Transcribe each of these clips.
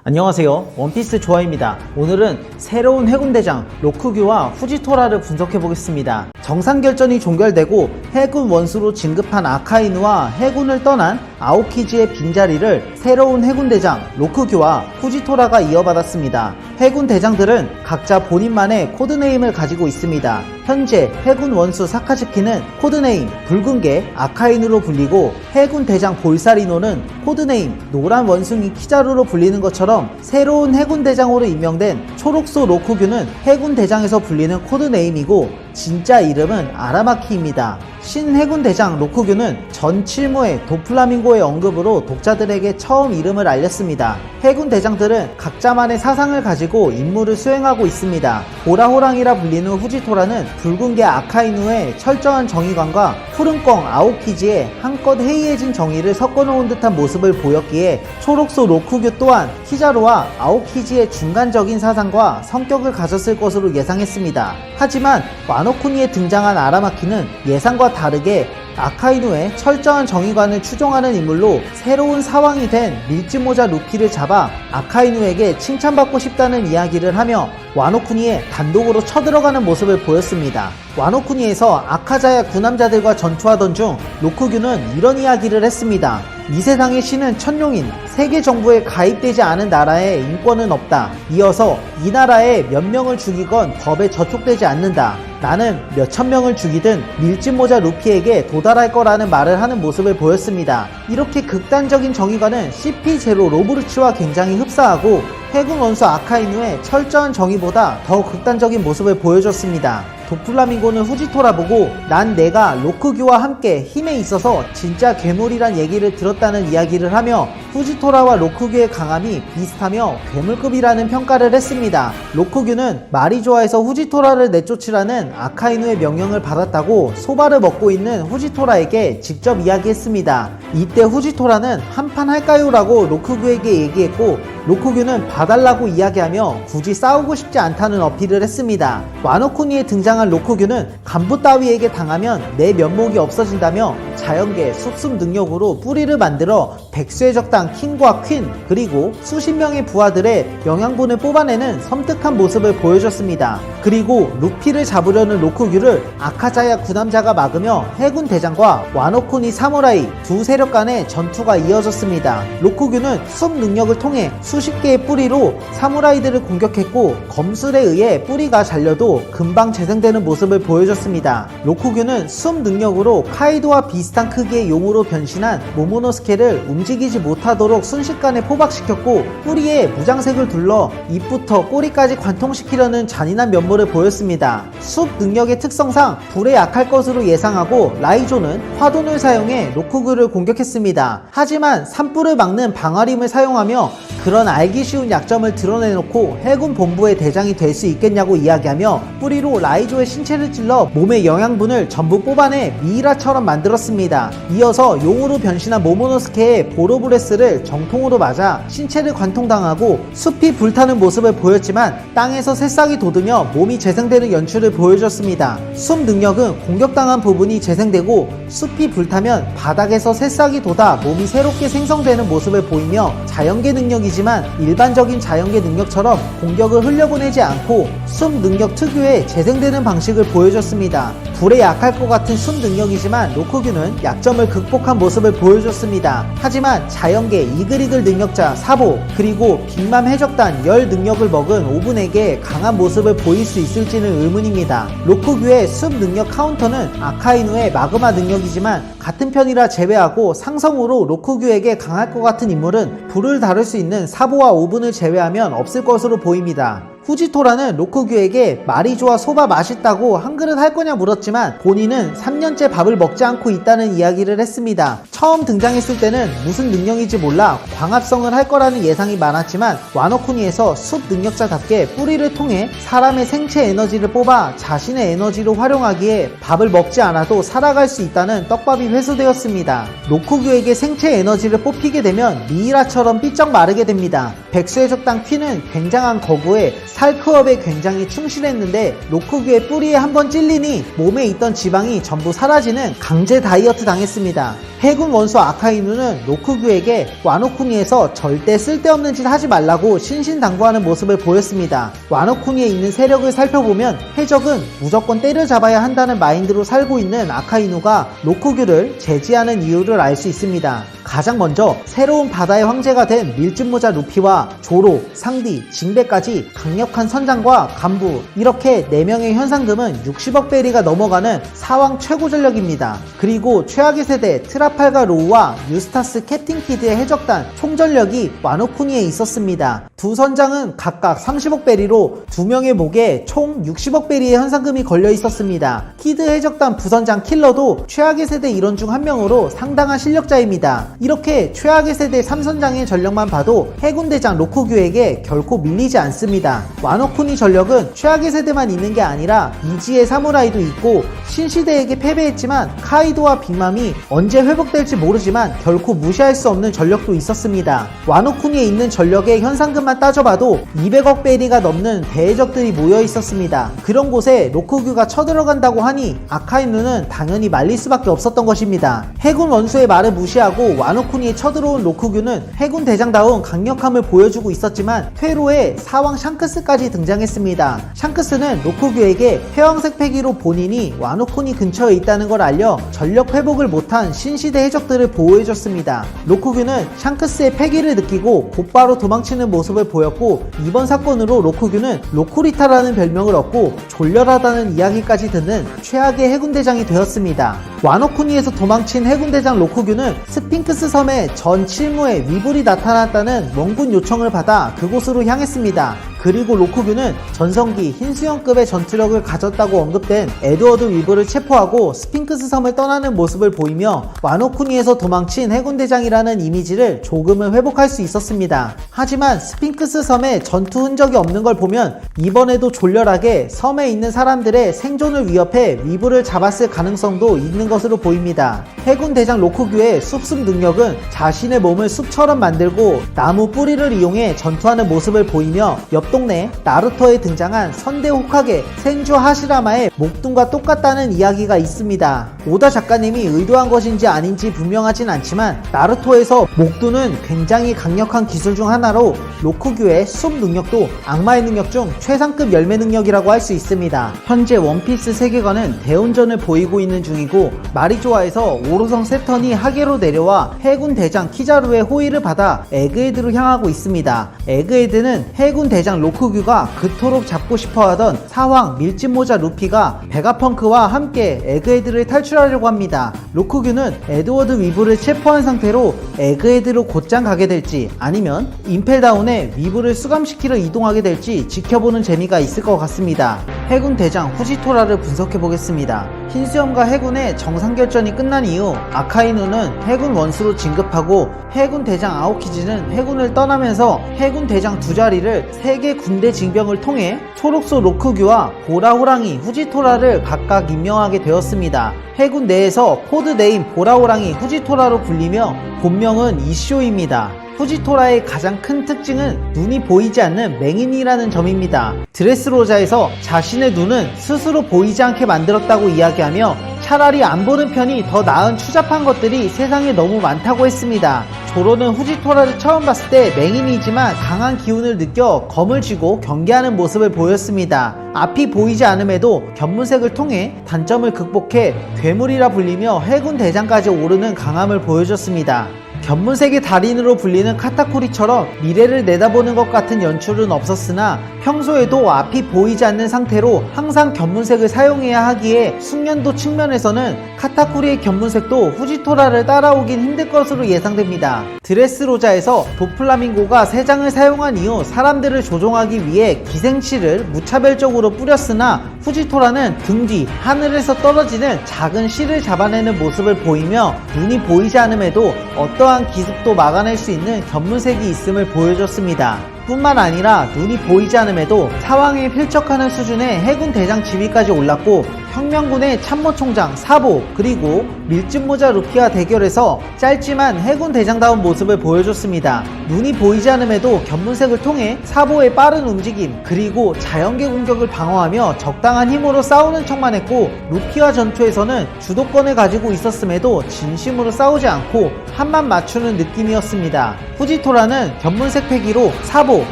안녕하세요, 원피스 조아입니다. 오늘은 새로운 해군대장 로쿠규와 후지토라를 분석해보겠습니다. 정상결전이 종결되고 해군 원수로 진급한 아카이누와 해군을 떠난 아오키지의 빈자리를 새로운 해군대장 로쿠규와 후지토라가 이어받았습니다. 해군 대장들은 각자 본인만의 코드네임을 가지고 있습니다. 현재 해군 원수 사카즈키는 코드네임 붉은 개 아카이누로 불리고, 해군 대장 볼사리노는 코드네임 노란 원숭이 키자루로 불리는 것처럼 새로운 해군 대장으로 임명된 초록소 로쿠규는 해군 대장에서 불리는 코드네임이고, 진짜 이름은 아라마키입니다. 신해군 대장 로쿠규는 전 칠무의 도플라밍고의 언급으로 독자들에게 처음 이름을 알렸습니다. 해군 대장들은 각자만의 사상을 가지고 임무를 수행하고 있습니다. 보라호랑이라 불리는 후지토라는 붉은 개 아카이누의 철저한 정의관과 푸른꽝 아오키지의 한껏 해이해진 정의를 섞어놓은 듯한 모습을 보였기에, 초록소 로쿠규 또한 키자루와 아오키지의 중간적인 사상과 성격을 가졌을 것으로 예상했습니다. 하지만 와노쿠니에 등장한 아라마키는 예상과 다르게 아카이누의 철저한 정의관을 추종하는 인물로 새로운 사왕이 된 밀짚모자 루피를 잡아 아카이누에게 칭찬받고 싶다는 이야기를 하며 와노쿠니에 단독으로 쳐들어가는 모습을 보였습니다. 와노쿠니에서 아카자야 구남자들과 전투하던 중 로쿠규는 이런 이야기를 했습니다. 이 세상의 신은 천룡인, 세계 정부에 가입되지 않은 나라에 인권은 없다. 이어서 이 나라에 몇 명을 죽이건 법에 저촉되지 않는다. 나는 몇천 명을 죽이든 밀짚모자 루피에게 도달할 거라는 말을 하는 모습을 보였습니다. 이렇게 극단적인 정의관은 CP0 로브르츠와 굉장히 흡사하고, 해군 원수 아카이누의 철저한 정의보다 더 극단적인 모습을 보여줬습니다. 도플라밍고는 후지토라 보고 난 내가 로쿠규와 함께 힘에 있어서 진짜 괴물이란 얘기를 들었다는 이야기를 하며, 후지토라와 로쿠규의 강함이 비슷하며 괴물급이라는 평가를 했습니다. 로쿠규는 말이 좋아해서 후지토라를 내쫓으라는 아카이누의 명령을 받았다고 소바를 먹고 있는 후지토라에게 직접 이야기했습니다. 이때 후지토라는 한판 할까요? 라고 로쿠규에게 얘기했고, 로쿠규는 봐달라고 이야기하며 굳이 싸우고 싶지 않다는 어필을 했습니다. 와노쿠니에 등장한 로쿠규는 간부 따위에게 당하면 내 면목이 없어진다며 자연계 숲습 능력으로 뿌리를 만들어 백수의 적당 킹과 퀸 그리고 수십 명의 부하들의 영양분을 뽑아내는 섬뜩한 모습을 보여줬습니다. 그리고 루피를 잡으려는 로쿠규를 아카자야 구남자가 막으며 해군 대장과 와노쿠니 사무라이 두 세력 간의 전투가 이어졌습니다. 로쿠규는 숲 능력을 통해 수십 개의 뿌리로 사무라이들을 공격했고, 검술에 의해 뿌리가 잘려도 금방 재생되는 모습을 보여줬습니다. 로쿠규는 숲 능력으로 카이도와 비슷한 크기의 용으로 변신한 모모노스케를 움직이지 못하도록 순식간에 포박시켰고, 뿌리에 무장색을 둘러 입부터 꼬리까지 관통시키려는 잔인한 면모를 보였습니다. 숲 능력의 특성상 불에 약할 것으로 예상하고, 라이조는 화돈을 사용해 로쿠규를 공격했습니다. 하지만 산불을 막는 방아림을 사용하며 그런 알기 쉬운 약점을 드러내놓고 해군 본부의 대장이 될 수 있겠냐고 이야기하며 뿌리로 라이조의 신체를 찔러 몸의 영양분을 전부 뽑아내 미이라처럼 만들었습니다. 이어서 용으로 변신한 모모노스케의 보로브레스를 정통으로 맞아 신체를 관통당하고 숲이 불타는 모습을 보였지만, 땅에서 새싹이 돋으며 몸이 재생되는 연출을 보여줬습니다. 숲 능력은 공격당한 부분이 재생되고, 숲이 불타면 바닥에서 새싹이 돋아 몸이 새롭게 생성되는 모습을 보이며, 자연계 능력이지만 일반적인 자연계 능력처럼 공격을 흘려보내지 않고 숲 능력 특유의 재생되는 방식을 보여줬습니다. 불에 약할 것 같은 숲 능력이지만 로쿠규는 약점을 극복한 모습을 보여줬습니다. 하지만 자연계 이글이글 능력자 사보 그리고 빅맘 해적단 열 능력을 먹은 오븐에게 강한 모습을 보일 수 있을지는 의문입니다. 로쿠규의 숲 능력 카운터는 아카이누의 마그마 능력이지만 같은 편이라 제외하고, 상성으로 로쿠규에게 강할 것 같은 인물은 불을 다룰 수 있는 사보와 오븐을 제외하면 없을 것으로 보입니다. 후지토라는 로쿠규에게 말이 좋아 소바 맛있다고 한 그릇 할 거냐 물었지만, 본인은 3년째 밥을 먹지 않고 있다는 이야기를 했습니다. 처음 등장했을 때는 무슨 능력인지 몰라 광합성을 할 거라는 예상이 많았지만, 와노쿠니에서 숲 능력자답게 뿌리를 통해 사람의 생체 에너지를 뽑아 자신의 에너지로 활용하기에 밥을 먹지 않아도 살아갈 수 있다는 떡밥이 회수되었습니다. 로쿠규에게 생체 에너지를 뽑히게 되면 미이라처럼 삐쩍 마르게 됩니다. 백수의 적당 퀸은 굉장한 거구에 살크업에 굉장히 충실했는데 로쿠규의 뿌리에 한번 찔리니 몸에 있던 지방이 전부 사라지는 강제 다이어트 당했습니다. 해군 원수 아카이누는 로쿠규에게 와노쿠니에서 절대 쓸데없는 짓 하지 말라고 신신당부하는 모습을 보였습니다. 와노쿠니에 있는 세력을 살펴보면 해적은 무조건 때려잡아야 한다는 마인드로 살고 있는 아카이누가 로쿠규를 제지하는 이유를 알 수 있습니다. 가장 먼저 새로운 바다의 황제가 된 밀짚모자 루피와 조로, 상디, 징베까지 강력한 선장과 간부, 이렇게 4명의 현상금은 60억 베리가 넘어가는 사왕 최고 전력입니다. 그리고 최악의 세대 트라팔가 로우와 유스타스 캡틴 키드의 해적단 총전력이 와노쿠니에 있었습니다. 두 선장은 각각 30억 베리로 2명의 목에 총 60억 베리의 현상금이 걸려 있었습니다. 키드 해적단 부선장 킬러도 최악의 세대 일원 중 한 명으로 상당한 실력자입니다. 이렇게 최악의 세대 3선장의 전력만 봐도 해군대장 로쿠규에게 결코 밀리지 않습니다. 와노쿠니 전력은 최악의 세대만 있는 게 아니라 이지의 사무라이도 있고 신시대에게 패배했지만 카이도와 빅맘이 언제 회복될지 모르지만 결코 무시할 수 없는 전력도 있었습니다. 와노쿠니에 있는 전력의 현상금만 따져봐도 200억 베리가 넘는 대해적들이 모여 있었습니다. 그런 곳에 로쿠규가 쳐들어간다고 하니 아카이누는 당연히 말릴 수밖에 없었던 것입니다. 해군 원수의 말을 무시하고 와노쿠니에 쳐들어온 로쿠규는 해군 대장다운 강력함을 보여주고 있었지만 퇴로에 사왕 샹크스까지 등장했습니다. 샹크스는 로쿠규에게 회왕색 패기로 본인이 와노쿠니 근처에 있다는 걸 알려 전력 회복을 못한 신시대 해적들을 보호해줬습니다. 로쿠규는 샹크스의 패기를 느끼고 곧바로 도망치는 모습을 보였고 이번 사건으로 로쿠규는 로쿠리타라는 별명을 얻고 졸렬하다는 이야기까지 듣는 최악의 해군대장이 되었습니다. 와노쿠니에서 도망친 해군대장 로쿠규는 스핑크스 섬의 전 칠무에 위불이 나타났다는 원군 요청을 받아 그곳으로 향했습니다. 그리고 로쿠규는 전성기 흰수염급의 전투력을 가졌다고 언급된 에드워드 위블을 체포하고 스핑크스 섬을 떠나는 모습을 보이며 와노쿠니에서 도망친 해군대장이라는 이미지를 조금은 회복할 수 있었습니다. 하지만 스핑크스 섬에 전투 흔적이 없는 걸 보면 이번에도 졸렬하게 섬에 있는 사람들의 생존을 위협해 위블을 잡았을 가능성도 있는 것으로 보입니다. 해군대장 로쿠규의 숲습 능력은 자신의 몸을 숲처럼 만들고 나무 뿌리를 이용해 전투하는 모습을 보이며 옆 동네 나루토에 등장한 선대 호카게 센주 하시라마의 목둔과 똑같다는 이야기가 있습니다. 오다 작가님이 의도한 것인지 아닌지 분명하진 않지만 나루토에서 목둔은 굉장히 강력한 기술 중 하나로 로쿠규의 숲 능력도 악마의 능력 중 최상급 열매 능력이라고 할 수 있습니다. 현재 원피스 세계관은 대운전을 보이고 있는 중이고 마리조아에서 5호성 세턴이 하계로 내려와 해군 대장 키자루의 호의를 받아 에그헤드로 향하고 있습니다. 에그헤드는 해군 대장 로쿠규가 그토록 잡고 싶어하던 사황 밀짚모자 루피가 베가펑크와 함께 에그헤드를 탈출하려고 합니다. 로쿠규는 에드워드 위브를 체포한 상태로 에그헤드로 곧장 가게 될지 아니면 임펠다운에 위브를 수감시키러 이동하게 될지 지켜보는 재미가 있을 것 같습니다. 해군 대장 후지토라를 분석해 보겠습니다. 흰수염과 해군의 정상결전이 끝난 이후 아카이누는 해군 원수로 진급하고 해군 대장 아오키지는 해군을 떠나면서 해군 대장 두 자리를 세계 군대 징병을 통해 초록소 로쿠규와 보라 호랑이 후지토라를 각각 임명하게 되었습니다. 해군 내에서 코드네임 보라 호랑이 후지토라로 불리며 본명은 이쇼입니다. 후지토라의 가장 큰 특징은 눈이 보이지 않는 맹인이라는 점입니다. 드레스로자에서 자신의 눈은 스스로 보이지 않게 만들었다고 이야기하며 차라리 안 보는 편이 더 나은 추잡한 것들이 세상에 너무 많다고 했습니다. 조로는 후지토라를 처음 봤을 때 맹인이지만 강한 기운을 느껴 검을 쥐고 경계하는 모습을 보였습니다. 앞이 보이지 않음에도 견문색을 통해 단점을 극복해 괴물이라 불리며 해군 대장까지 오르는 강함을 보여줬습니다. 견문색의 달인으로 불리는 카타쿠리처럼 미래를 내다보는 것 같은 연출은 없었으나 평소에도 앞이 보이지 않는 상태로 항상 견문색을 사용해야 하기에 숙련도 측면에서는 카타쿠리의 견문색도 후지토라를 따라오긴 힘들 것으로 예상됩니다. 드레스로자에서 도플라밍고가 3장을 사용한 이후 사람들을 조종하기 위해 기생치를 무차별적으로 뿌렸으나 후지토라는 등 뒤 하늘에서 떨어지는 작은 실을 잡아내는 모습을 보이며 눈이 보이지 않음에도 어떠한 기습도 막아낼 수 있는 견문색이 있음을 보여줬습니다. 뿐만 아니라 눈이 보이지 않음에도 사왕에 필적하는 수준의 해군 대장 지위까지 올랐고 혁명군의 참모총장 사보 그리고 밀짚모자 루피와 대결에서 짧지만 해군 대장다운 모습을 보여줬습니다. 눈이 보이지 않음에도 견문색을 통해 사보의 빠른 움직임 그리고 자연계 공격을 방어하며 적당한 힘으로 싸우는 척만 했고, 루피와 전투에서는 주도권을 가지고 있었음에도 진심으로 싸우지 않고 한만 맞추는 느낌이었습니다. 후지토라는 견문색 패기로 사보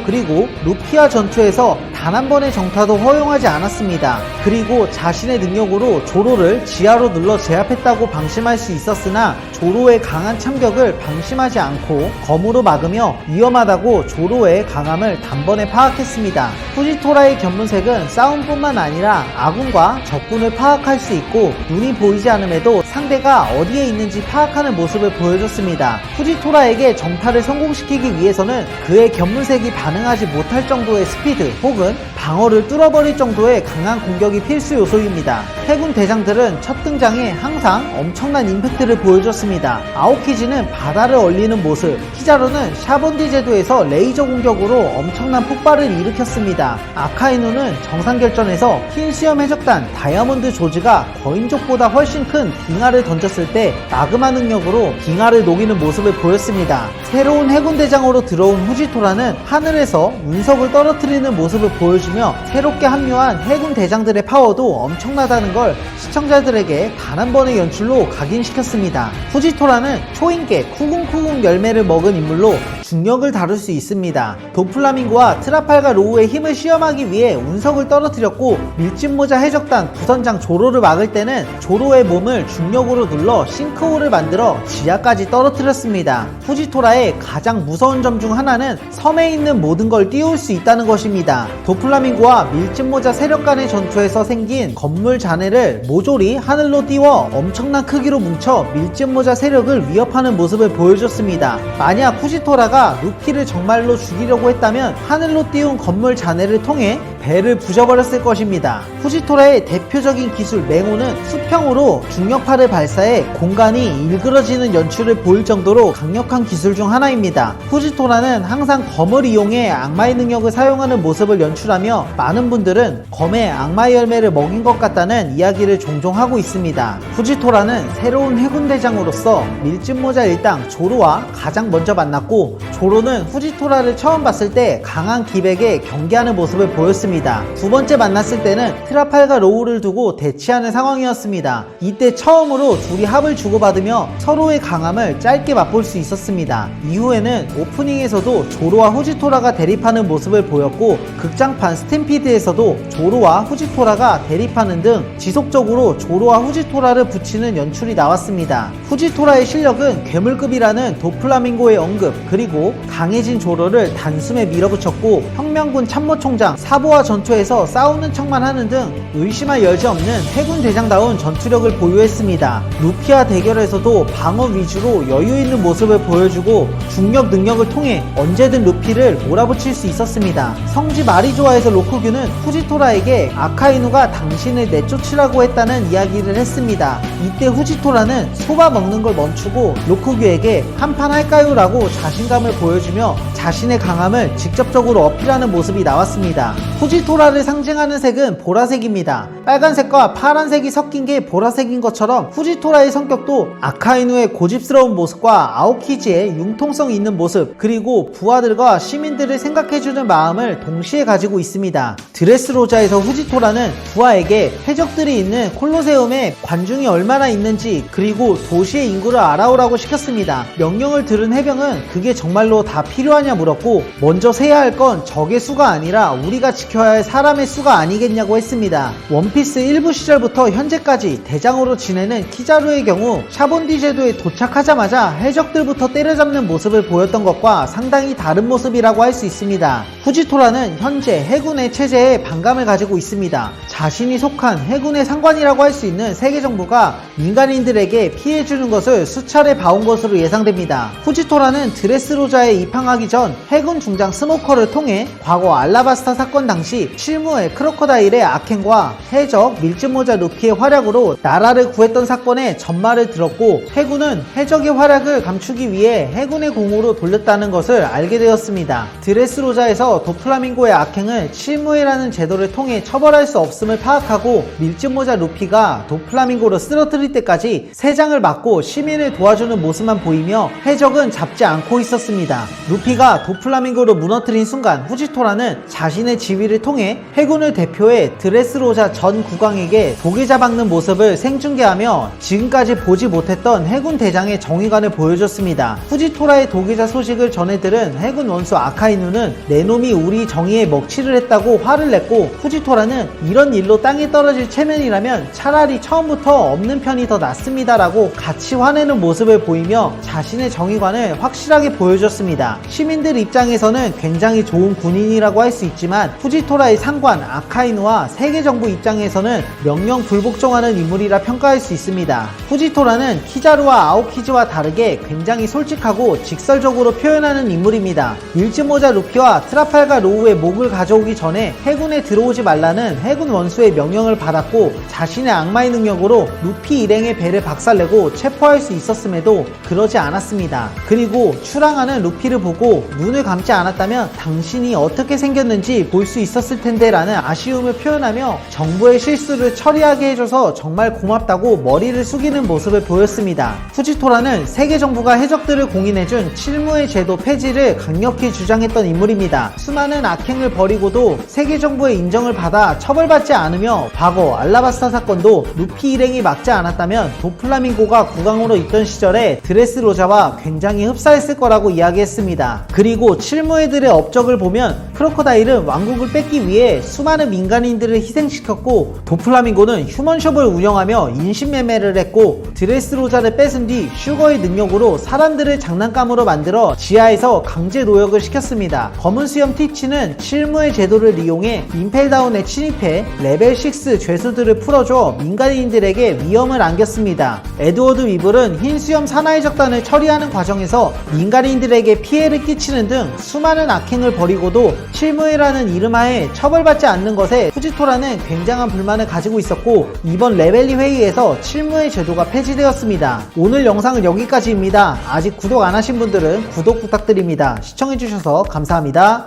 그리고 루피와 전투에서 단 한 번의 정타도 허용하지 않았습니다. 그리고 자신의 능력으로 조로를 지하로 눌러 제압했다고 방심할 수 있었으나 조로의 강한 참격을 방심하지 않고 검으로 막으며 위험하다고 조로의 강함을 단번에 파악했습니다. 후지토라의 견문색은 싸움뿐만 아니라 아군과 적군을 파악할 수 있고, 눈이 보이지 않음에도 상대가 어디에 있는지 파악하는 모습을 보여줬습니다. 후지토라에게 정타를 성공시키기 위해서는 그의 견문색이 반응하지 못할 정도의 스피드 혹은 방어를 뚫어버릴 정도의 강한 공격이 필수 요소입니다. 해군 대장들은 첫 등장에 항상 엄청난 임팩트를 보여줬습니다. 아오키지는 바다를 얼리는 모습, 키자루는 샤본디 제도에서 레이저 공격으로 엄청난 폭발을 일으켰습니다. 아카이누는 정상결전에서 흰 수염 해적단 다이아몬드 조즈가 거인족보다 훨씬 큰 빙하를 던졌을 때 마그마 능력으로 빙하를 녹이는 모습을 보였습니다. 새로운 해군 대장으로 들어온 후지토라는 하늘에서 운석을 떨어뜨리는 모습을 보여주며 새롭게 합류한 해군 대장들의 파워도 엄청나다는 걸 시청자들에게 단 한 번의 연출로 각인시켰습니다. 후지토라는 초인계 쿠궁쿠궁 열매를 먹은 인물로 중력을 다룰 수 있습니다. 도플라밍고와 트라팔가 로우의 힘을 시험하기 위해 운석을 떨어뜨렸고, 밀짚모자 해적단 부선장 조로를 막을 때는 조로의 몸을 중력으로 눌러 싱크홀을 만들어 지하까지 떨어뜨렸습니다. 후지토라의 가장 무서운 점 중 하나는 섬에 있는 모든 걸 띄울 수 있다는 것입니다. 도플라밍고와 밀짚모자 세력 간의 전투에서 생긴 건물 잔해를 모조리 하늘로 띄워 엄청난 크기로 뭉쳐 밀짚모자 세력을 위협하는 모습을 보여줬습니다. 만약 후지토라가 루피를 정말로 죽이려고 했다면 하늘로 띄운 건물 잔해를 통해 배를 부셔버렸을 것입니다. 후지토라의 대표적인 기술 맹호는 수평으로 중력파를 발사해 공간이 일그러지는 연출을 보일 정도로 강력한 기술 중 하나입니다. 후지토라는 항상 검을 이용해 악마의 능력을 사용하는 모습을 연출하며, 많은 분들은 검에 악마의 열매를 먹인 것 같다는 이야기를 종종 하고 있습니다. 후지토라는 새로운 해군 대장으로서 밀짚모자 일당 조로와 가장 먼저 만났고, 조로는 후지토라를 처음 봤을 때 강한 기백에 경계하는 모습을 보였습니다. 두 번째 만났을 때는 트라팔가 로우를 두고 대치하는 상황이었습니다. 이때 처음으로 둘이 합을 주고받으며 서로의 강함을 짧게 맛볼 수 있었습니다. 이후에는 오프닝에서도 조로와 후지토라가 대립하는 모습을 보였고, 극장판 스탬피드에서도 조로와 후지토라가 대립하는 등 지속적으로 조로와 후지토라를 붙이는 연출이 나왔습니다. 후지토라의 실력은 괴물급이라는 도플라밍고의 언급, 그리고 강해진 조로를 단숨에 밀어붙였고, 혁명군 참모총장 사보와 전투에서 싸우는 척만 하는 등 의심할 여지 없는 해군 대장다운 전투력을 보유했습니다. 루피와 대결에서도 방어 위주로 여유 있는 모습을 보여주고, 중력 능력을 통해 언제든 루피를 몰아붙일 수 있었습니다. 성지 마리조아에서 로쿠규는 후지토라에게 아카이누가 당신을 내쫓으라고 했다는 이야기를 했습니다. 이때 후지토라는 소바 먹는 걸 멈추고 로쿠규에게 한판 할까요? 라고 자신감을 보여주며 자신의 강함을 직접적으로 어필하는 모습이 나왔습니다. 후지토라를 상징하는 색은 보라색입니다. 빨간색과 파란색이 섞인 게 보라색인 것처럼 후지토라의 성격도 아카이누의 고집스러운 모습과 아오키지의 융통성 있는 모습, 그리고 부하들과 시민들을 생각해주는 마음을 동시에 가지고 있습니다. 드레스로자에서 후지토라는 부하에게 해적들이 있는 콜로세움에 관중이 얼마나 있는지 그리고 도시의 인구를 알아오라고 시켰습니다. 명령을 들은 해병은 그게 정말로 다 필요하냐 물었고, 먼저 세야 할 건 적의 수가 아니라 우리가 지켜야 할 사람의 수가 아니겠냐고 했습니다. 원피스 1부 시절부터 현재까지 대장으로 지내는 키자루의 경우 샤본디 제도에 도착하자마자 해적들부터 때려잡는 모습을 보였던 것과 상당히 다른 모습이라고 할 수 있습니다. 후지토라는 현재 해군의 체제에 반감을 가지고 있습니다. 자신이 속한 해군의 상관이라고 할 수 있는 세계 정부가 민간인들에게 피해주는 것을 수차례 봐온 것으로 예상됩니다. 후지토라는 드레스로자에 입항하기 전 해군 중장 스모커를 통해 과거 알라바스타 사건 당시 실무의 크로커다일의 악행과 해적 밀짚모자 루피의 활약으로 나라를 구했던 사건의 전말을 들었고, 해군은 해적의 활약을 감추기 위해 해군의 공으로 돌렸다는 것을 알게 되었습니다. 드레스로자에서 도플라밍고의 악행을 칠무회라는 제도를 통해 처벌할 수 없음을 파악하고 밀짚모자 루피가 도플라밍고를 쓰러뜨릴 때까지 세장을 맞고 시민을 도와주는 모습만 보이며 해적은 잡지 않고 있었습니다. 루피가 도플라밍고를 무너뜨린 순간 후지토라는 자신의 지위를 통해 해군을 대표해 드레스로자 전 국왕에게 도계자 박는 모습을 생중계하며 지금까지 보지 못했던 해군 대장의 정의관을 보여줬습니다. 후지토라의 도계자 소식을 전해 들은 해군 원수 아카이누는 내 놈이 우리 정의에 먹칠을 했다고 화를 냈고, 후지토라는 이런 일로 땅에 떨어질 체면이라면 차라리 처음부터 없는 편이 더 낫습니다 라고 같이 화내는 모습을 보이며 자신의 정의관을 확실하게 보여줬습니다. 시민들 입장에서는 굉장히 좋은 군인이라고 할 수 있지만 후지토라의 상관 아카이누와 세계정부 입장에서는 명령 불복종하는 인물이라 평가할 수 있습니다. 후지토라는 키자루와 아오키즈와 다르게 굉장히 솔직하고 직설적으로 표현하는 인물입니다. 밀짚모자 루피와 트라팔가 로우의 목을 가져오기 전에 해군에 들어오지 말라는 해군 원수의 명령을 받았고, 자신의 악마의 능력으로 루피 일행의 배를 박살내고 체포할 수 있었음에도 그러지 않았습니다. 그리고 출항하는 루피를 보고 눈을 감지 않았다면 당신이 어떻게 생겼는지 볼 수 있었을 텐데 라는 아쉬움을 표현하며 정부의 실수를 처리하게 해줘서 정말 고맙다고 머리를 숙이는 모습을 보였습니다. 후지토라는 세계 정부가 해적들을 공인해준 칠무의 제도 폐지를 강력히 주장했던 인물입니다. 수많은 악행을 벌이고도 세계 정부의 인정을 받아 처벌받지 않으며 과거 알라바스타 사건도 루피 일행이 막지 않았다면 도플라밍고가 국왕으로 있던 시절에 드레스로자와 굉장히 흡사했을 거라고 이야기했습니다. 그리고 칠무회들의 업적을 보면 크로커다일은 왕국을 뺏기 위해 수많은 민간인들을 희생시켰고, 도플라밍고는 휴먼숍을 운영하며 인신매매를 했고, 드레스로자를 뺏은 뒤 슈거의 능력으로 사람들을 장난감으로 만들어 지하에서 강제 노역을 시켰습니다. 검은 수염 티치는 칠무의 제도를 이용해 임펠다운에 침입해 레벨 6 죄수들을 풀어줘 민간인들에게 위험을 안겼습니다. 에드워드 위블은 흰 수염 사나이 적단을 처리하는 과정에서 민간인들에게 피해를 끼치는 등 수많은 악행을 벌이고도 칠무회라는 이름하에 처벌받지 않는 것에 후지토라는 굉장한 불만을 가지고 있었고, 이번 레벨리 회의에서 칠무회 제도가 폐지되었습니다. 오늘 영상은 여기까지입니다. 아직 구독 안 하신 분들은 구독 부탁드립니다. 시청해주셔서 감사합니다.